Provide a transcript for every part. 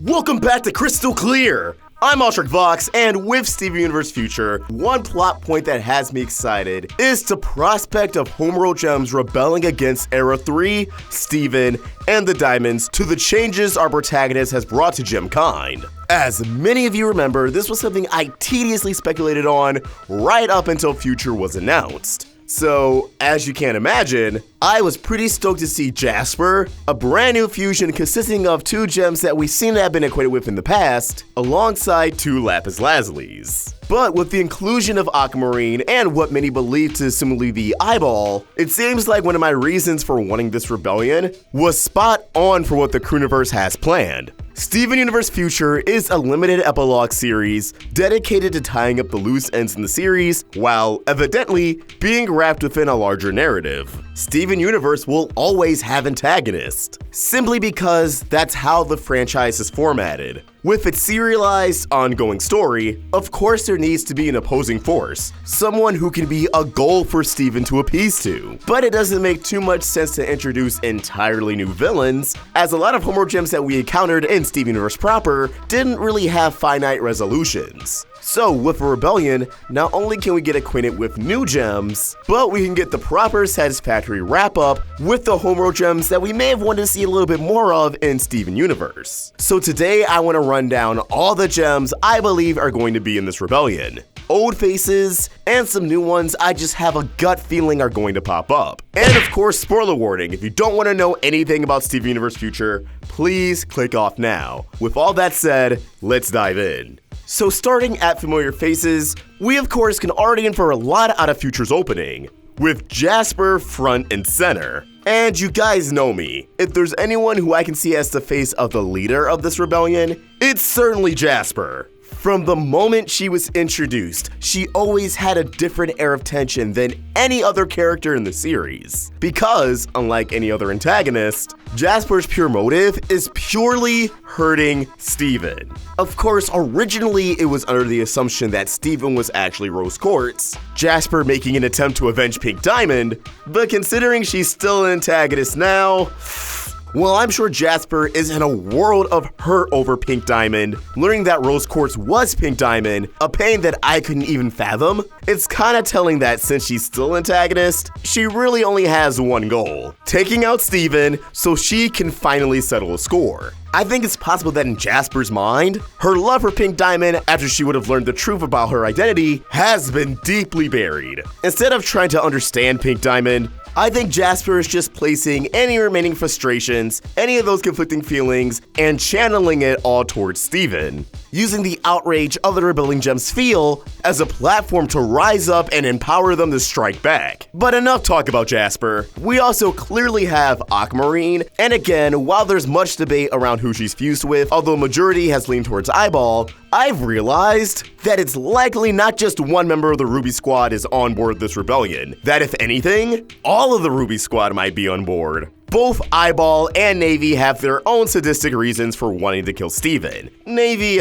Welcome back to Crystal Clear! I'm Vox, and with Steven Universe Future, one plot point that has me excited is the prospect of Homeworld Gems rebelling against Era 3, Steven, and the Diamonds to the changes our protagonist has brought to Gemkind. As many of you remember, this was something I tediously speculated on right up until Future was announced. So, as you can imagine, I was pretty stoked to see Jasper, a brand new fusion consisting of two gems that we seem to have been acquainted with in the past, alongside two Lapis Lazulis. But with the inclusion of Aquamarine and what many believe to similarly the eyeball, it seems like one of my reasons for wanting this rebellion was spot on for what the Crewniverse has planned. Steven Universe Future is a limited epilogue series dedicated to tying up the loose ends in the series, while evidently being wrapped within a larger narrative. Steven Universe will always have antagonists, simply because that's how the franchise is formatted. With its serialized, ongoing story, of course there needs to be an opposing force, someone who can be a goal for Steven to appease to. But it doesn't make too much sense to introduce entirely new villains, as a lot of Homeworld Gems that we encountered in Steven Universe proper didn't really have finite resolutions. So with a rebellion, not only can we get acquainted with new gems, but we can get the proper satisfactory wrap-up with the Homeworld Gems that we may have wanted to see a little bit more of in Steven Universe. So today I want to run down all the gems I believe are going to be in this rebellion. Old faces, and some new ones I just have a gut feeling are going to pop up. And of course, spoiler warning, if you don't want to know anything about Steven Universe Future, please click off now. With all that said, let's dive in. So starting at familiar faces, we of course can already infer a lot out of Future's opening, with Jasper front and center. And you guys know me, if there's anyone who I can see as the face of the leader of this rebellion, it's certainly Jasper. From the moment she was introduced, she always had a different air of tension than any other character in the series. Because, unlike any other antagonist, Jasper's pure motive is purely hurting Steven. Of course, originally it was under the assumption that Steven was actually Rose Quartz, Jasper making an attempt to avenge Pink Diamond, but considering she's still an antagonist now, well, I'm sure Jasper is in a world of hurt over Pink Diamond, learning that Rose Quartz was Pink Diamond, a pain that I couldn't even fathom. It's kinda telling that since she's still an antagonist, she really only has one goal: taking out Steven so she can finally settle a score. I think it's possible that in Jasper's mind, her love for Pink Diamond after she would have learned the truth about her identity has been deeply buried. Instead of trying to understand Pink Diamond, I think Jasper is just placing any remaining frustrations, any of those conflicting feelings, and channeling it all towards Steven, using the outrage of the Rebelling Gems feel as a platform to rise up and empower them to strike back. But enough talk about Jasper. We also clearly have Ockmarine, and again, while there's much debate around who she's fused with, although majority has leaned towards Eyeball, I've realized that it's likely not just one member of the Ruby Squad is on board this rebellion, that if anything, all of the Ruby Squad might be on board. Both Eyeball and Navy have their own sadistic reasons for wanting to kill Steven. Navy,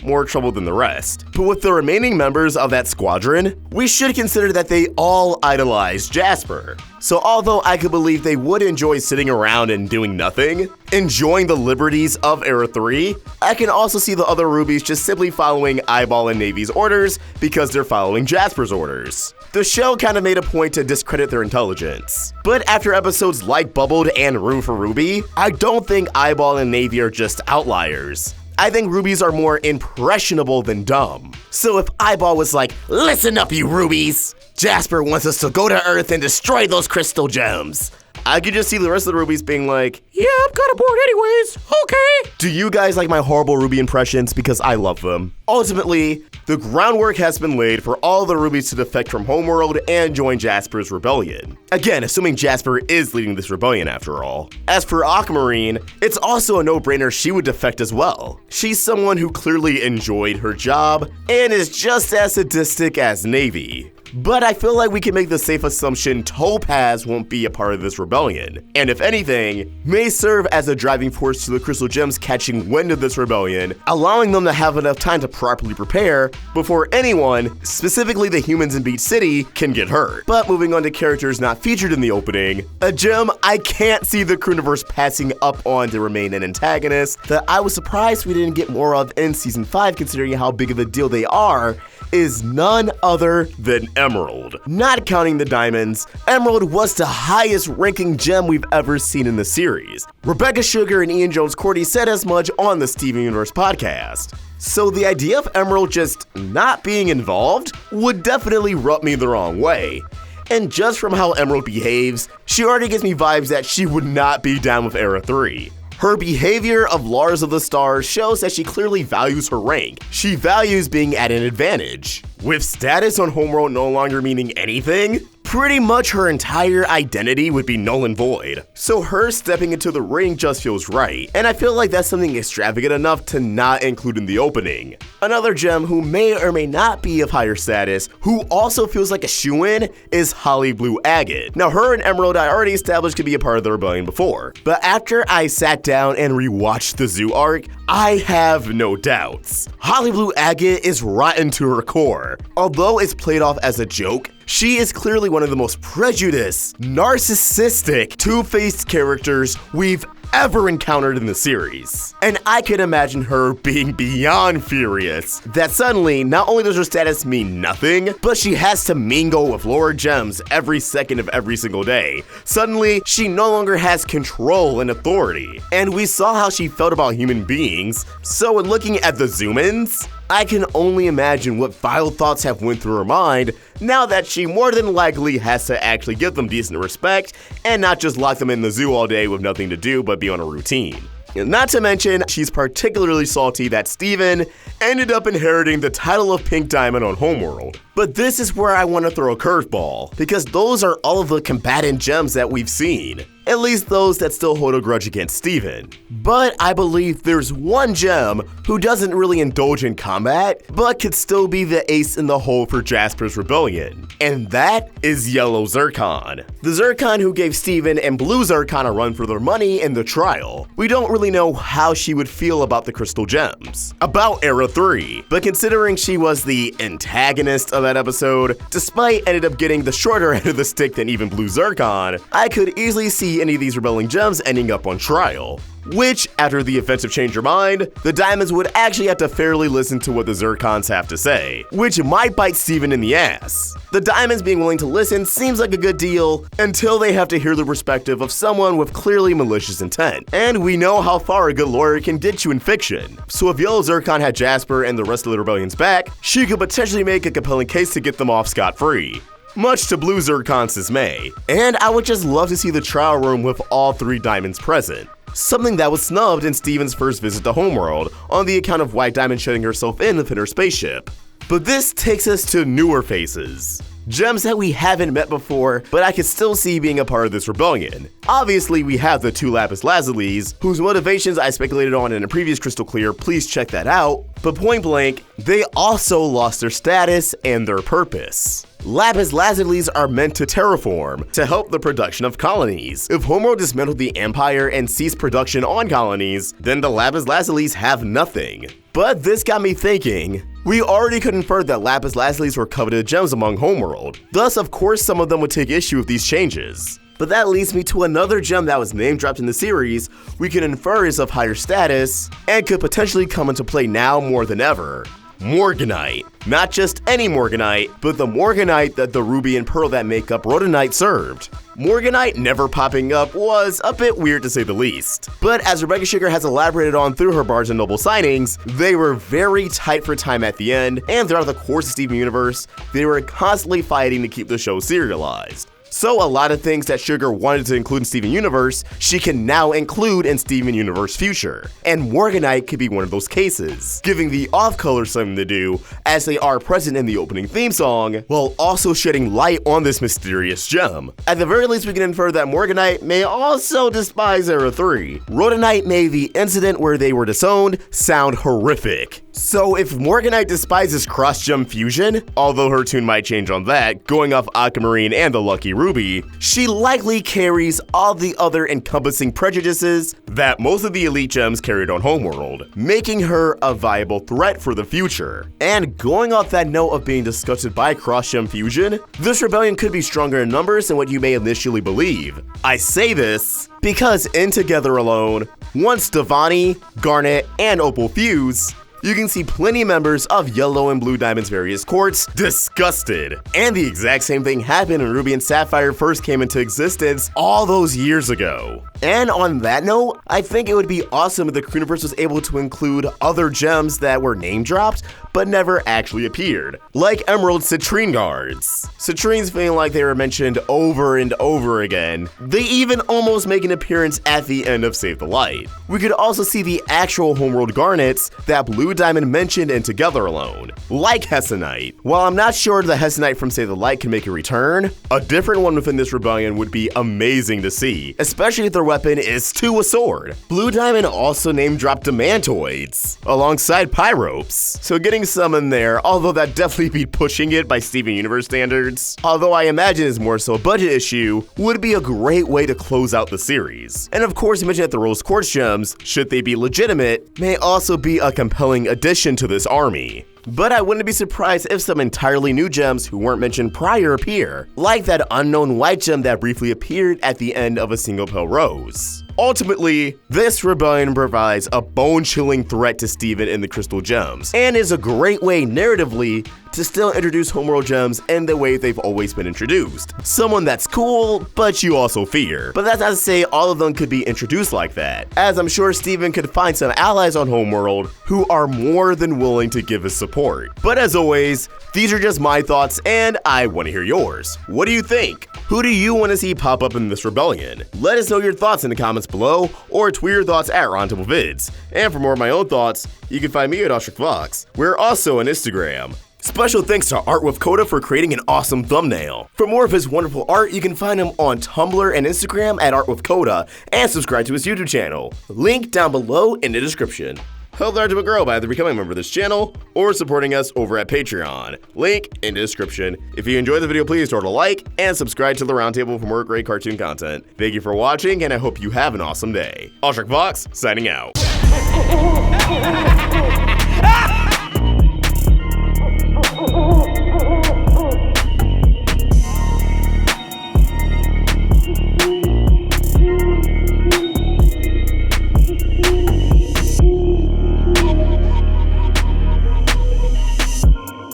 more trouble than the rest. But with the remaining members of that squadron, we should consider that they all idolize Jasper. So although I could believe they would enjoy sitting around and doing nothing, enjoying the liberties of Era 3, I can also see the other Rubies just simply following Eyeball and Navy's orders because they're following Jasper's orders. The show kind of made a point to discredit their intelligence. But after episodes like Bubbled and Room for Ruby, I don't think Eyeball and Navy are just outliers. I think Rubies are more impressionable than dumb. So if Eyeball was like, "Listen up, you Rubies! Jasper wants us to go to Earth and destroy those crystal gems," I could just see the rest of the Rubies being like, "Yeah, I'm kind of bored anyways, okay." Do you guys like my horrible Ruby impressions? Because I love them. Ultimately, the groundwork has been laid for all the Rubies to defect from Homeworld and join Jasper's rebellion. Again, assuming Jasper is leading this rebellion after all. As for Ockmarine, it's also a no-brainer she would defect as well. She's someone who clearly enjoyed her job and is just as sadistic as Navy. But I feel like we can make the safe assumption Topaz won't be a part of this rebellion, and if anything, may serve as a driving force to the Crystal Gems catching wind of this rebellion, allowing them to have enough time to properly prepare before anyone, specifically the humans in Beach City, can get hurt. But moving on to characters not featured in the opening, a gem I can't see the Crewniverse passing up on to remain an antagonist that I was surprised we didn't get more of in Season 5 considering how big of a deal they are, is none other than Emerald. Not counting the diamonds, Emerald was the highest ranking gem we've ever seen in the series. Rebecca Sugar and Ian Jones-Cordy said as much on the Steven Universe podcast. So the idea of Emerald just not being involved would definitely rub me the wrong way. And just from how Emerald behaves, she already gives me vibes that she would not be down with Era 3. Her behavior of Lars of the Stars shows that she clearly values her rank. She values being at an advantage. With status on Homeworld no longer meaning anything, pretty much her entire identity would be null and void. So her stepping into the ring just feels right, and I feel like that's something extravagant enough to not include in the opening. Another gem who may or may not be of higher status, who also feels like a shoo-in, is Holly Blue Agate. Now her and Emerald I already established could be a part of the rebellion before, but after I sat down and rewatched the zoo arc, I have no doubts. Holly Blue Agate is rotten to her core. Although it's played off as a joke, she is clearly one of the most prejudiced, narcissistic, two-faced characters we've ever encountered in the series. And I can imagine her being beyond furious that suddenly, not only does her status mean nothing, but she has to mingle with lower gems every second of every single day. Suddenly, she no longer has control and authority. And we saw how she felt about human beings, so in looking at the zoom-ins, I can only imagine what vile thoughts have went through her mind now that she more than likely has to actually give them decent respect and not just lock them in the zoo all day with nothing to do but be on a routine. Not to mention, she's particularly salty that Steven ended up inheriting the title of Pink Diamond on Homeworld. But this is where I want to throw a curveball, because those are all of the combatant gems that we've seen. At least those that still hold a grudge against Steven. But I believe there's one gem who doesn't really indulge in combat, but could still be the ace in the hole for Jasper's rebellion. And that is Yellow Zircon. The Zircon who gave Steven and Blue Zircon a run for their money in the trial. We don't really know how she would feel about the crystal gems, about Era 3, but considering she was the antagonist of that episode, despite ended up getting the shorter end of the stick than even Blue Zircon, I could easily see any of these rebelling gems ending up on trial. Which, after the events of Change Your Mind, the Diamonds would actually have to fairly listen to what the Zircons have to say, which might bite Steven in the ass. The Diamonds being willing to listen seems like a good deal until they have to hear the perspective of someone with clearly malicious intent. And we know how far a good lawyer can get you in fiction. So if Yellow Zircon had Jasper and the rest of the rebellion's back, she could potentially make a compelling case to get them off scot-free. Much to Blue Zircon's dismay. And I would just love to see the trial room with all three Diamonds present. Something that was snubbed in Steven's first visit to Homeworld, on the account of White Diamond shutting herself in within her spaceship. But this takes us to newer faces. Gems that we haven't met before, but I could still see being a part of this rebellion. Obviously, we have the two Lapis Lazulis, whose motivations I speculated on in a previous Crystal Clear, please check that out. But point blank, they also lost their status and their purpose. Lapis Lazulis are meant to terraform, to help the production of colonies. If Homeworld dismantled the Empire and ceased production on colonies, then the Lapis Lazulis have nothing. But this got me thinking. We already could infer that Lapis Lazulis were coveted gems among Homeworld. Thus, of course, some of them would take issue with these changes. But that leads me to another gem that was name dropped in the series we can infer is of higher status and could potentially come into play now more than ever. Morganite. Not just any Morganite, but the Morganite that the Ruby and Pearl that make up Rhodonite served. Morganite never popping up was a bit weird to say the least. But as Rebecca Sugar has elaborated on through her Barnes & Noble signings, they were very tight for time at the end, and throughout the course of Steven Universe, they were constantly fighting to keep the show serialized. So a lot of things that Sugar wanted to include in Steven Universe, she can now include in Steven Universe Future. And Morganite could be one of those cases, giving the off-color something to do, as they are present in the opening theme song, while also shedding light on this mysterious gem. At the very least, we can infer that Morganite may also despise Era 3. Rhodonite made the incident where they were disowned sound horrific. So if Morganite despises cross-gem fusion, although her tune might change on that, going off Aquamarine and the Lucky Ruby, she likely carries all the other encompassing prejudices that most of the elite gems carried on Homeworld, making her a viable threat for the future. And going off that note of being disgusted by cross-gem fusion, this rebellion could be stronger in numbers than what you may initially believe. I say this because in Together Alone, once Stevani, Garnet, and Opal fuse, you can see plenty of members of Yellow and Blue Diamond's various courts disgusted. And the exact same thing happened when Ruby and Sapphire first came into existence all those years ago. And on that note, I think it would be awesome if the Universe was able to include other gems that were name dropped but never actually appeared, like Emerald Citrine Guards. Citrines feeling like they were mentioned over and over again. They even almost make an appearance at the end of Save the Light. We could also see the actual Homeworld Garnets that Blue Diamond mentioned in Together Alone, like Hessonite. While I'm not sure the Hessonite from Save the Light can make a return, a different one within this rebellion would be amazing to see, especially if their weapon is a sword. Blue Diamond also name-dropped Demantoids, alongside Pyropes, so getting some in there, although that definitely be pushing it by Steven Universe standards, although I imagine it's more so a budget issue, would be a great way to close out the series. And of course, you mentioned that the Rose Quartz gems, should they be legitimate, may also be a compelling addition to this army. But I wouldn't be surprised if some entirely new gems who weren't mentioned prior appear, like that unknown white gem that briefly appeared at the end of a Single Pale Rose. Ultimately, this rebellion provides a bone-chilling threat to Steven in the Crystal Gems, and is a great way narratively to still introduce Homeworld gems in the way they've always been introduced. Someone that's cool, but you also fear. But that's not to say all of them could be introduced like that, as I'm sure Steven could find some allies on Homeworld who are more than willing to give his support. But as always, these are just my thoughts, and I want to hear yours. What do you think? Who do you want to see pop up in this rebellion? Let us know your thoughts in the comments below, or tweet your thoughts at Roundtable Vids. And for more of my own thoughts, you can find me at OstricVox. We're also on Instagram. Special thanks to ARTWITHKODA for creating an awesome thumbnail. For more of his wonderful art, you can find him on Tumblr and Instagram at ARTWITHKODA, and subscribe to his YouTube channel. Link down below in the description. Help the art to grow by either becoming a member of this channel or supporting us over at Patreon. Link in the description. If you enjoyed the video, please throw it a like and subscribe to the Roundtable for more great cartoon content. Thank you for watching, and I hope you have an awesome day. OstricVox signing out.